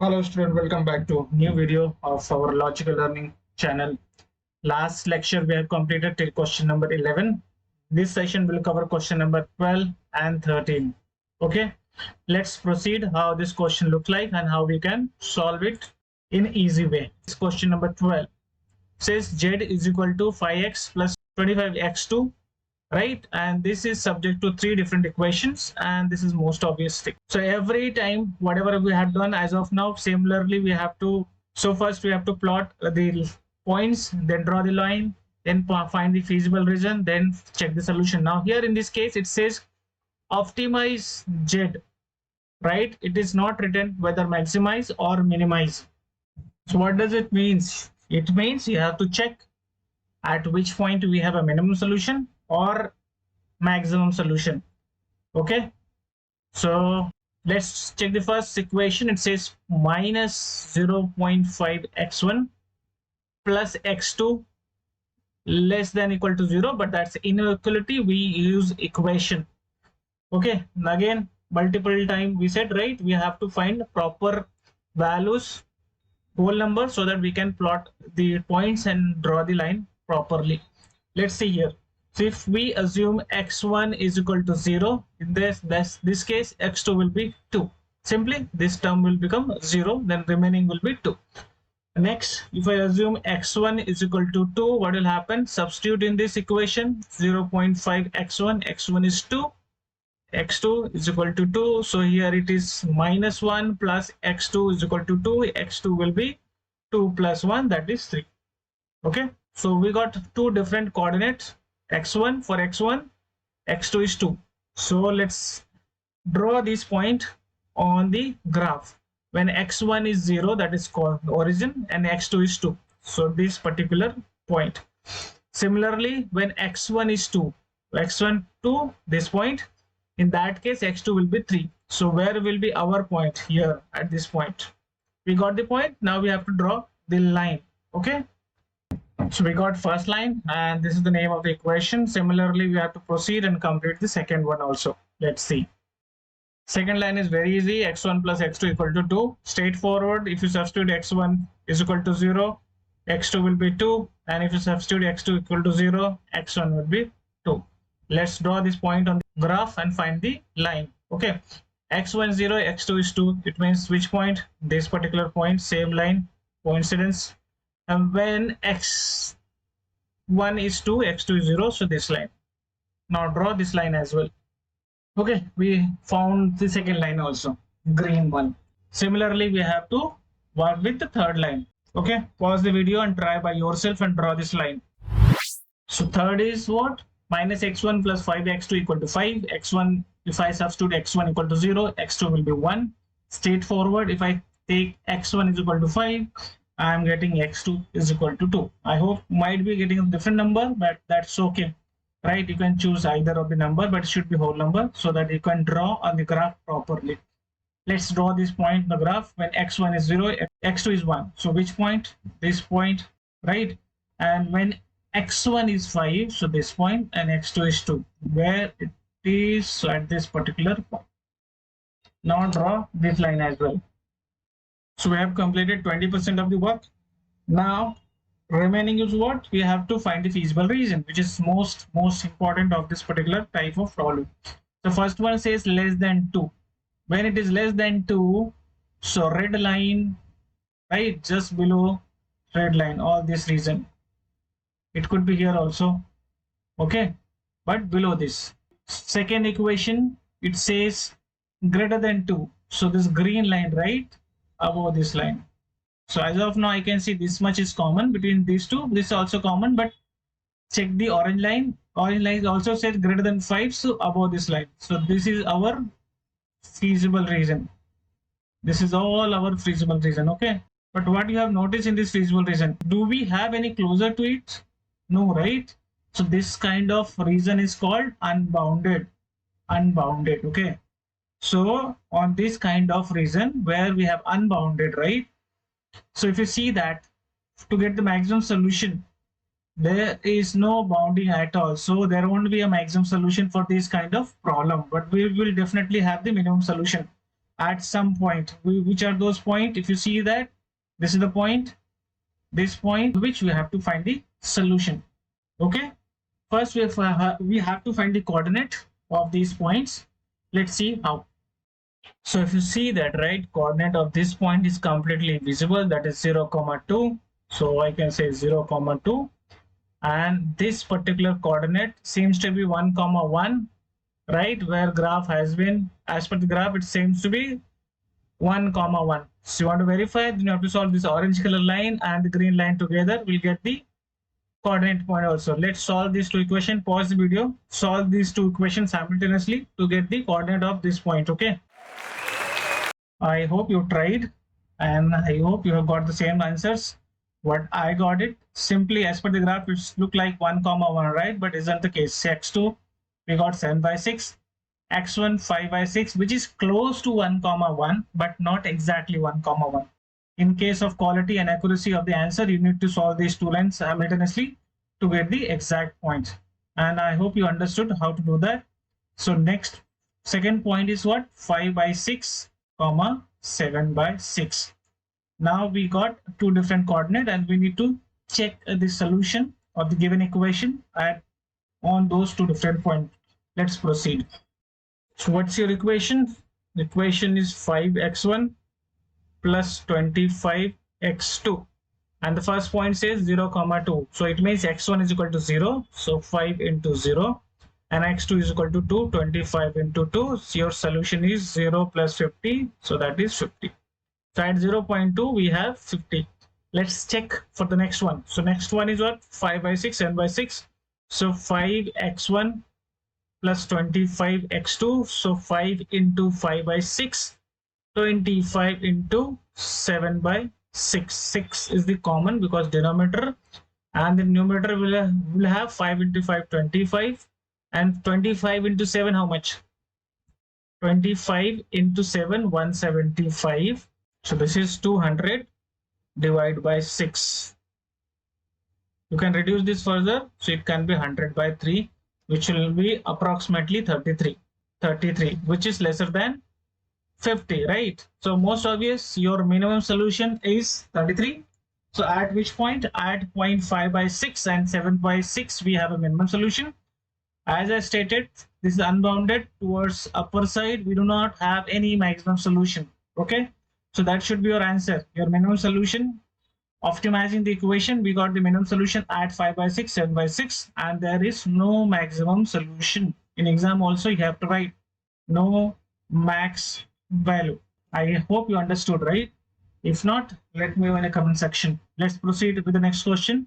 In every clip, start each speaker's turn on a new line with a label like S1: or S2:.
S1: Hello student, welcome back to new video of our logical learning channel. Last lecture we have completed till question number 11. This session will cover question number 12 and 13. Okay, let's proceed how this question look like and how we can solve it in easy way. This question number 12 says z is equal to 5x plus 25x2, right? And this is subject to three different equations, and this is most obvious thing. So every time whatever we have done as of now, similarly we have to, so first we have to plot the points, then draw the line, then find the feasible region, then check the solution. Now here in this case it says optimize z, right? It is not written whether maximize or minimize. So what does it means? It means you have to check at which point we have a minimum solution or maximum solution. Okay, so let's check the first equation. It says minus 0.5 x1 plus x2 less than equal to 0, but that's inequality, we use equation. Okay, and again multiple time we said, right, we have to find proper values, whole number, so that we can plot the points and draw the line properly. Let's see here. So if we assume x1 is equal to 0, in this case x2 will be 2. Simply this term will become 0, then remaining will be 2. Next, if I assume x1 is equal to 2, what will happen? Substitute in this equation 0.5 x1, x1 is 2, x2 is equal to 2. So here it is minus 1 plus x2 is equal to 2. x2 will be 2 plus 1, that is 3. Okay, so we got two different coordinates, x1 for x1, x2 is 2. So let's draw this point on the graph. When x1 is 0, that is called origin, and x2 is 2, so this particular point. Similarly, when x1 is 2, x1 2, this point, in that case x2 will be 3. So where will be our point? Here at this point. We got the point. Now we have to draw the line. Okay, so we got first line, and this is the name of the equation. Similarly, we have to proceed and complete the second one also. Let's see. Second line is very easy. X1 plus x2 equal to 2. Straightforward. If you substitute x1 is equal to 0, x2 will be 2, and if you substitute x2 equal to 0, x1 will be 2. Let's draw this point on the graph and find the line. Okay, x1 0, x2 is 2. It means which point? This particular point. Same line, coincidence. And when x1 is 2, x2 is 0, so this line. Now draw this line as well. Okay, we found the second line also, green one. Similarly, we have to work with the third line. Okay, pause the video and try by yourself and draw this line. So third is what? Minus x1 plus 5x2 equal to 5. x1, if I substitute x1 equal to 0, x2 will be 1. Straightforward. If I take x1 is equal to 5, I am getting x2 is equal to 2. I hope might be getting a different number, but that's okay, right? You can choose either of the number, but it should be whole number so that you can draw on the graph properly. Let's draw this point in the graph. When x1 is 0, x2 is 1. So which point? This point, right? And when x1 is 5, so this point, and x2 is 2, where it is at this particular point. Now draw this line as well. So we have completed 20% of the work. Now remaining is what? We have to find the feasible region, which is most important of this particular type of problem. The first one says less than 2. When it is less than 2, so red line, right, just below red line, all this region. It could be here also, okay, but below this. Second equation, it says greater than 2. So this green line, right, above this line. So as of now, I can see this much is common between these two. This is also common, but check the orange line. Orange line also says greater than 5, so above this line. So this is our feasible region. This is all our feasible region, okay? But what you have noticed in this feasible region, do we have any closer to it? No, right? So this kind of region is called unbounded. Unbounded, okay? So on this kind of region where we have unbounded, right? So if you see that to get the maximum solution, there is no bounding at all. So there won't be a maximum solution for this kind of problem, but we will definitely have the minimum solution. at some point. Which are those points? If you see that this is the point, this point, which we have to find the solution. Okay, first we have to find the coordinate of these points. Let's see how. So if you see that, right, coordinate of this point is completely visible, that is 0 comma 2. So I can say 0 comma 2, and this particular coordinate seems to be 1 comma 1, right, where graph has been, as per the graph it seems to be 1 comma 1. So you want to verify, then you have to solve this orange color line and the green line together. We'll get the coordinate point also. Let's solve these two equations. Pause the video, solve these two equations simultaneously to get the coordinate of this point. Okay, I hope you tried and I hope you have got the same answers what I got. It simply as per the graph it's look like 1 comma 1, right, but isn't the case. X2 we got 7 by 6, x1 5 by 6, which is close to 1 comma 1 but not exactly 1 comma 1. In case of quality and accuracy of the answer, you need to solve these two lines simultaneously to get the exact point, and I hope you understood how to do that. So next, second point is what? 5 by 6 comma 7 by 6. Now we got two different coordinates and we need to check the solution of the given equation at on those two different points. Let's proceed. So what's your equation? The equation is 5x1 plus 25x2, and the first point says 0 comma 2, so it means x1 is equal to 0, so 5 into 0, and x2 is equal to 2, 25 into 2, so your solution is 0 plus 50, so that is 50. So at 0.2 we have 50. Let's check for the next one. So next one is what? 5 by 6, 7 by 6, so 5x1 plus 25x2, so 5 into 5 by 6, 25 into 7 by 6. 6 is the common because denominator, and the numerator will have 5 into 5, 25, and 25 into 7, how much? 25 into 7, 175. So this is 200 divided by 6. You can reduce this further, so it can be 100 by 3, which will be approximately 33, which is lesser than 50, right? So most obvious, your minimum solution is 33. So at which point? At point 5 by 6 and 7 by 6 we have a minimum solution. As I stated, this is unbounded towards upper side, we do not have any maximum solution. Okay, so that should be your answer, your minimum solution. Optimizing the equation, we got the minimum solution at 5 by 6, 7 by 6, and there is no maximum solution. In exam also you have to write no max value. I hope you understood, right? If not, let me know in the comment section. Let's proceed with the next question.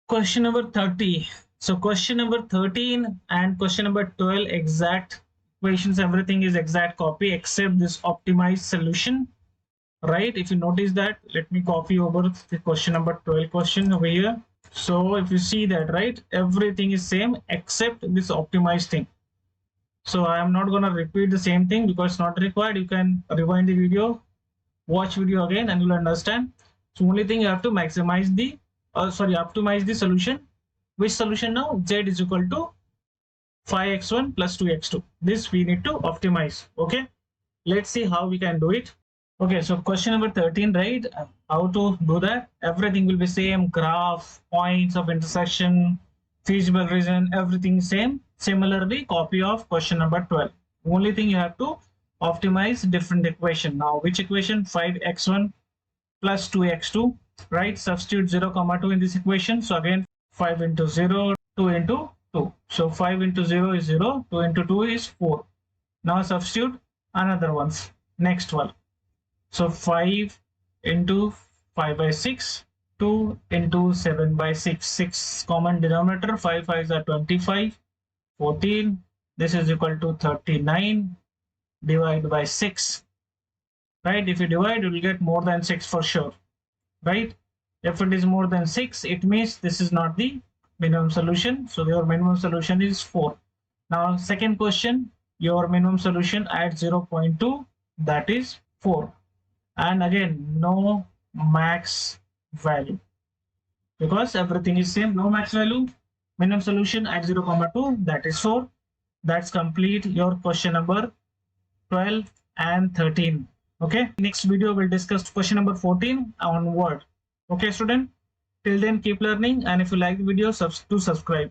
S1: Question number 30. So question number 13 and question number 12, exact equations, everything is exact copy except this optimized solution, right? If you notice that, let me copy over the question number 12 question over here. So if you see that, right, everything is same except this optimized thing. So I am not going to repeat the same thing because it's not required. You can rewind the video, watch video again, and you'll understand. So only thing you have to maximize the optimize the solution. Which solution now? Z is equal to 5x1 plus 2x2. This we need to optimize. Okay, let's see how we can do it. Okay, so question number 13, right? How to do that? Everything will be same, graph, points of intersection, feasible reason, everything same. Similarly, copy of question number 12. Only thing you have to optimize different equation. Now, which equation? 5x1 plus 2x2, right? Substitute 0 comma 2 in this equation. So again, 5 into 0, 2 into 2. So 5 into 0 is 0, 2 into 2 is 4. Now substitute another ones. Next one. So 5 into 5 by 6, 2 into 7 by 6. 6 common denominator, 5 5s are 25, 14. This is equal to 39 divided by 6. Right? If you divide, you will get more than 6 for sure. Right? If it is more than 6, it means this is not the minimum solution. So your minimum solution is 4. Now, second question, your minimum solution at 0.2, that is 4. And again, no max value because everything is same. No max value, minimum solution at 0, 2, that is 4. That's complete your question number 12 and 13. Okay, next video we'll discuss question number 14 onward. Okay, student, till then keep learning, and if you like the video, do subscribe.